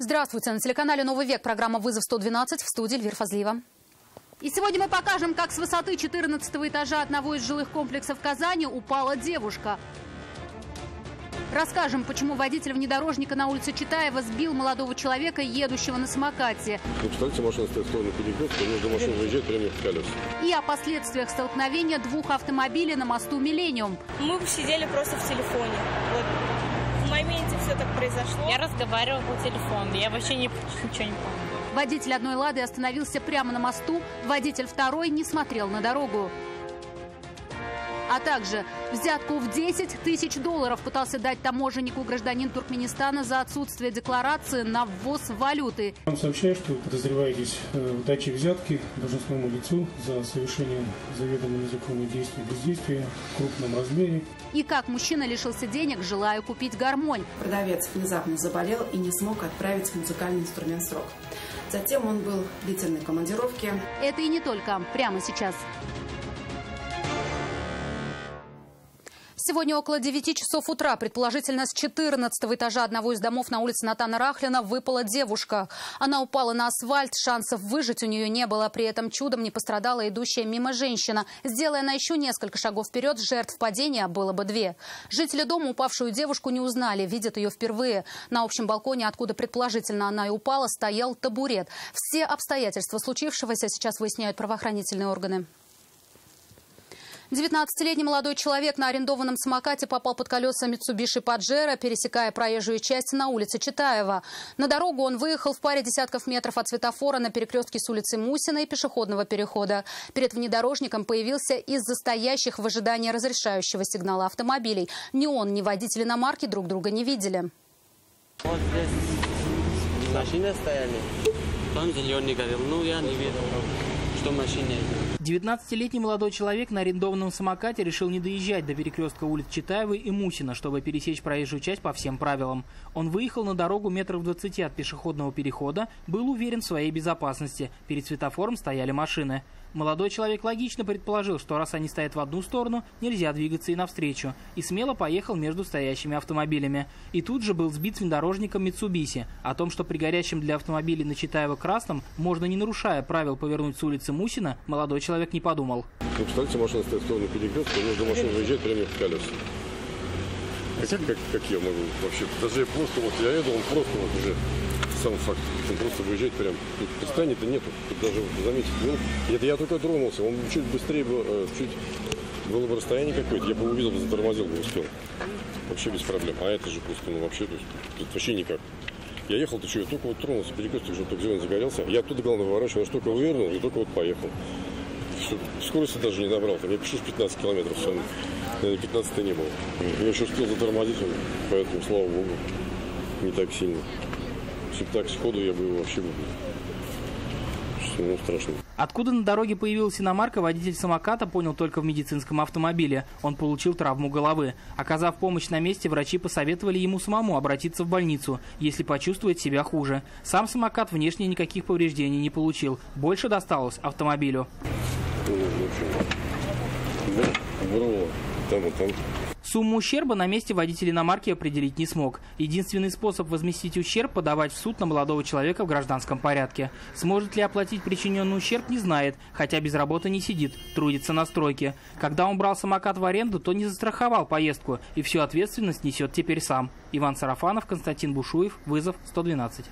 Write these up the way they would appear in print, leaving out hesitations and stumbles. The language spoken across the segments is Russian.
Здравствуйте. На телеканале «Новый век» программа «Вызов 112», в студии Эльвира Фазлиева. И сегодня мы покажем, как с высоты 14-го этажа одного из жилых комплексов Казани упала девушка. Расскажем, почему водитель внедорожника на улице Читаева сбил молодого человека, едущего на самокате. Представьте, машина стоит в сторону перекрестка, между машин выезжает прямо в колеса. И о последствиях столкновения двух автомобилей на мосту «Миллениум». Мы сидели просто в телефоне. Вот. В моменте все так произошло. Я разговаривала по телефону, я вообще ничего не помню. Водитель одной «Лады» остановился прямо на мосту, водитель второй не смотрел на дорогу. А также взятку в $10 тысяч пытался дать таможеннику гражданин Туркменистана за отсутствие декларации на ввоз валюты. Вам сообщаю, что вы подозреваетесь в даче взятки должностному лицу за совершение заведомо незаконных действий бездействия в крупном размере. И как мужчина лишился денег, желая купить гармонь. Продавец внезапно заболел и не смог отправить музыкальный инструмент в срок. Затем он был в длительной командировке. Это и не только. Прямо сейчас. Сегодня около 9 часов утра, предположительно с 14-го этажа одного из домов на улице Натана Рахлина, выпала девушка. Она упала на асфальт, шансов выжить у нее не было. При этом чудом не пострадала идущая мимо женщина. Сделая она еще несколько шагов вперед, жертв падения было бы 2. Жители дома упавшую девушку не узнали, видят ее впервые. На общем балконе, откуда предположительно она и упала, стоял табурет. Все обстоятельства случившегося сейчас выясняют правоохранительные органы. 19-летний молодой человек на арендованном самокате попал под колеса Mitsubishi Pajero, пересекая проезжую часть на улице Читаева. На дорогу он выехал в паре десятков метров от светофора на перекрестке с улицы Мусина и пешеходного перехода. Перед внедорожником появился из-за стоящих в ожидании разрешающего сигнала автомобилей. Ни он, ни водитель иномарки друг друга не видели. Вот здесь машины стояли. Он зеленый горел. Ну, я не видел, что машина. 19-летний молодой человек на арендованном самокате решил не доезжать до перекрестка улиц Читаевой и Мусина, чтобы пересечь проезжую часть по всем правилам. Он выехал на дорогу метров 20 от пешеходного перехода, был уверен в своей безопасности. Перед светофором стояли машины. Молодой человек логично предположил, что раз они стоят в одну сторону, нельзя двигаться и навстречу, и смело поехал между стоящими автомобилями. И тут же был сбит внедорожником Mitsubishi. О том, что при горящем для автомобилей на Читаева красном можно, не нарушая правил, повернуть с улицы Мусина, молодой человек не подумал. Представьте, машина стоит в сторону перекрестка, между машин выезжает прямо в колеса. Как я могу вообще? Даже просто вот я еду, он просто вот уже сам факт, он просто выезжает прям. Тут пристанет-то нету, тут даже заметить. Ну, это я только тронулся, он чуть быстрее был, чуть было бы расстояние какое-то, я бы увидел, затормозил бы, успел. Вообще без проблем. А это же просто, ну вообще, то есть, тут вообще никак. Я ехал-то что, я только вот тронулся, перекресток уже только зеленый загорелся. Я оттуда, главное, выворачивал, я только вывернул и только вот поехал. Все, скорости даже не набрал, там я пишу 15 километров, все, 15-то не было. Я еще успел затормозить, поэтому, слава богу, не так сильно. Если бы так сходу, я бы его вообще бы... Ну, страшно. Откуда на дороге появилась иномарка, водитель самоката понял только в медицинском автомобиле. Он получил травму головы. Оказав помощь на месте, врачи посоветовали ему самому обратиться в больницу, если почувствует себя хуже. Сам самокат внешне никаких повреждений не получил. Больше досталось автомобилю. Сумму ущерба на месте водитель иномарки определить не смог. Единственный способ возместить ущерб – подавать в суд на молодого человека в гражданском порядке. Сможет ли оплатить причиненный ущерб, не знает, хотя без работы не сидит, трудится на стройке. Когда он брал самокат в аренду, то не застраховал поездку, и всю ответственность несет теперь сам. Иван Сарафанов, Константин Бушуев, Вызов 112.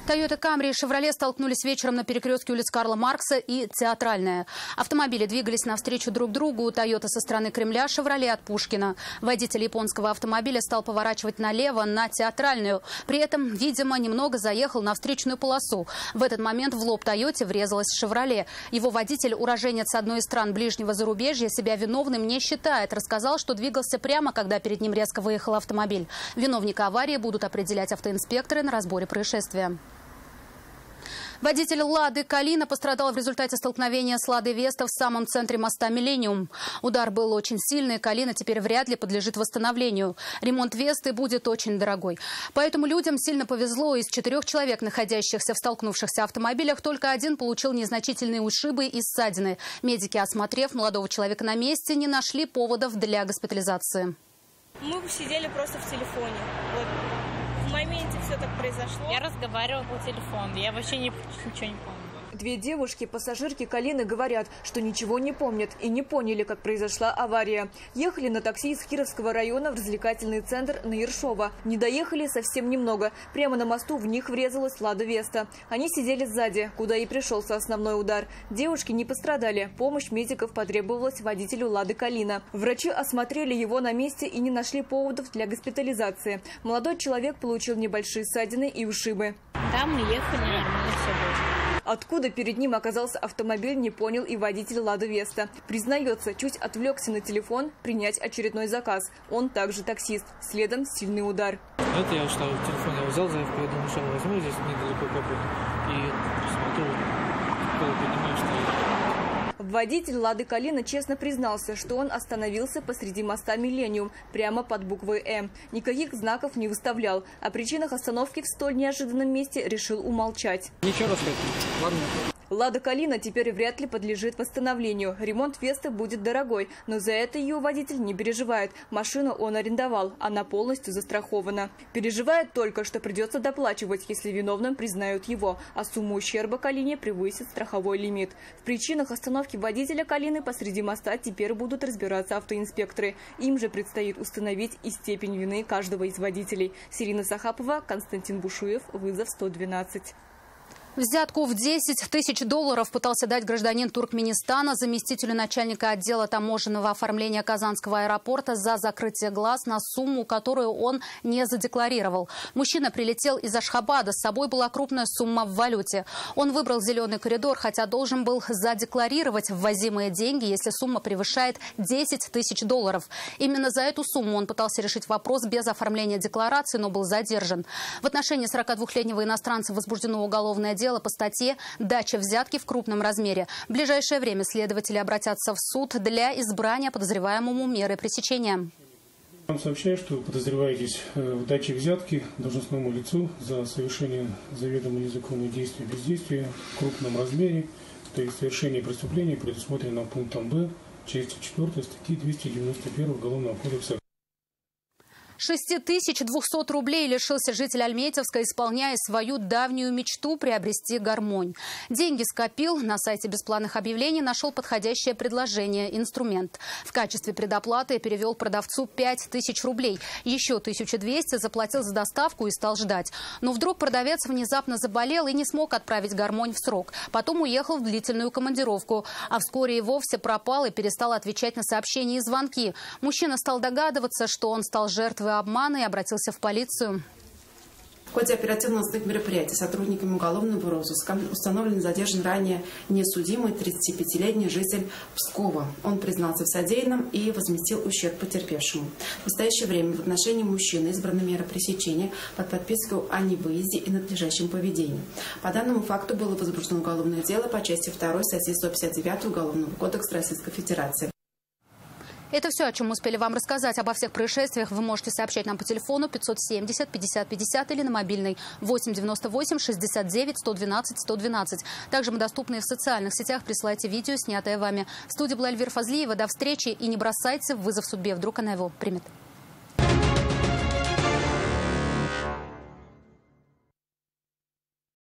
Тойота Камри и Шевроле столкнулись вечером на перекрестке улиц Карла Маркса и Театральная. Автомобили двигались навстречу друг другу. Тойота со стороны Кремля, Шевроле от Пушкина. Водитель японского автомобиля стал поворачивать налево на Театральную. При этом, видимо, немного заехал на встречную полосу. В этот момент в лоб Тойоте врезалась Шевроле. Его водитель, уроженец одной из стран ближнего зарубежья, себя виновным не считает. Рассказал, что двигался прямо, когда перед ним резко выехал автомобиль. Виновника аварии будут определять автоинспекторы на разборе происшествия. Водитель «Лады» Калина пострадал в результате столкновения с «Ладой Веста» в самом центре моста «Миллениум». Удар был очень сильный, Калина теперь вряд ли подлежит восстановлению. Ремонт «Весты» будет очень дорогой. Поэтому людям сильно повезло. Из 4 человек, находящихся в столкнувшихся автомобилях, только один получил незначительные ушибы и ссадины. Медики, осмотрев молодого человека на месте, не нашли поводов для госпитализации. Мы сидели просто в телефоне. Вот. В моменте все так произошло. Я разговаривала по телефону, я вообще ничего не помню. Две девушки, пассажирки Калины, говорят, что ничего не помнят и не поняли, как произошла авария. Ехали на такси из Кировского района в развлекательный центр на Ершова. Не доехали совсем немного. Прямо на мосту в них врезалась «Лада Веста». Они сидели сзади, куда и пришелся основной удар. Девушки не пострадали. Помощь медиков потребовалась водителю «Лады» Калина. Врачи осмотрели его на месте и не нашли поводов для госпитализации. Молодой человек получил небольшие ссадины и ушибы. Да, мы ехали, нормально все было. Откуда перед ним оказался автомобиль, не понял и водитель «Лады Веста». Признается, чуть отвлекся на телефон принять очередной заказ. Он также таксист. Следом сильный удар. Это я что, телефон я взял, заявку, я думаю, что возьму здесь недалеко попробую. И смотрю, понимаю, что... Водитель «Лады» Калина честно признался, что он остановился посреди моста «Миллениум», прямо под буквой «М». Никаких знаков не выставлял. О причинах остановки в столь неожиданном месте решил умолчать. Ничего рассказать. Ладно. «Лада» Калина теперь вряд ли подлежит восстановлению. Ремонт «Весты» будет дорогой, но за это ее водитель не переживает. Машину он арендовал, она полностью застрахована. Переживает только, что придется доплачивать, если виновным признают его, а сумма ущерба Калине превысит страховой лимит. В причинах остановки водителя Калины посреди моста теперь будут разбираться автоинспекторы. Им же предстоит установить и степень вины каждого из водителей. Сирина Сахапова, Константин Бушуев, вызов 112. Взятку в 10 тысяч долларов пытался дать гражданин Туркменистана заместителю начальника отдела таможенного оформления Казанского аэропорта за закрытие глаз на сумму, которую он не задекларировал. Мужчина прилетел из Ашхабада. С собой была крупная сумма в валюте. Он выбрал зеленый коридор, хотя должен был задекларировать ввозимые деньги, если сумма превышает 10 тысяч долларов. Именно за эту сумму он пытался решить вопрос без оформления декларации, но был задержан. В отношении 42-летнего иностранца возбуждено уголовное дело по статье «Дача взятки в крупном размере». В ближайшее время следователи обратятся в суд для избрания подозреваемому меры пресечения. Вам сообщаю, что вы подозреваетесь в даче взятки должностному лицу за совершение заведомо незаконных действий бездействия в крупном размере, то есть совершение преступления, предусмотренного пунктом Б, части 4 статьи 291 Уголовного кодекса. 6200 рублей лишился житель Альметьевска, исполняя свою давнюю мечту приобрести гармонь. Деньги скопил, на сайте бесплатных объявлений нашел подходящее предложение – инструмент. В качестве предоплаты перевел продавцу 5000 рублей. Еще 1200 заплатил за доставку и стал ждать. Но вдруг продавец внезапно заболел и не смог отправить гармонь в срок. Потом уехал в длительную командировку. А вскоре и вовсе пропал и перестал отвечать на сообщения и звонки. Мужчина стал догадываться, что он стал жертвой обмана и обратился в полицию. В ходе оперативно-розыскных мероприятий сотрудниками уголовного розыска установлен и задержан ранее несудимый 35-летний житель Пскова. Он признался в содеянном и возместил ущерб потерпевшему. В настоящее время в отношении мужчины избрана мера пресечения под подписку о невыезде и надлежащем поведении. По данному факту было возбуждено уголовное дело по части 2 статьи 159 Уголовного кодекса Российской Федерации. Это все, о чем мы успели вам рассказать. Обо всех происшествиях вы можете сообщать нам по телефону 570 50 50 или на мобильный 898 69 112 112. Также мы доступны в социальных сетях. Присылайте видео, снятое вами. В студии была Эльвира Фазлиева. До встречи и не бросайте вызов судьбе. Вдруг она его примет.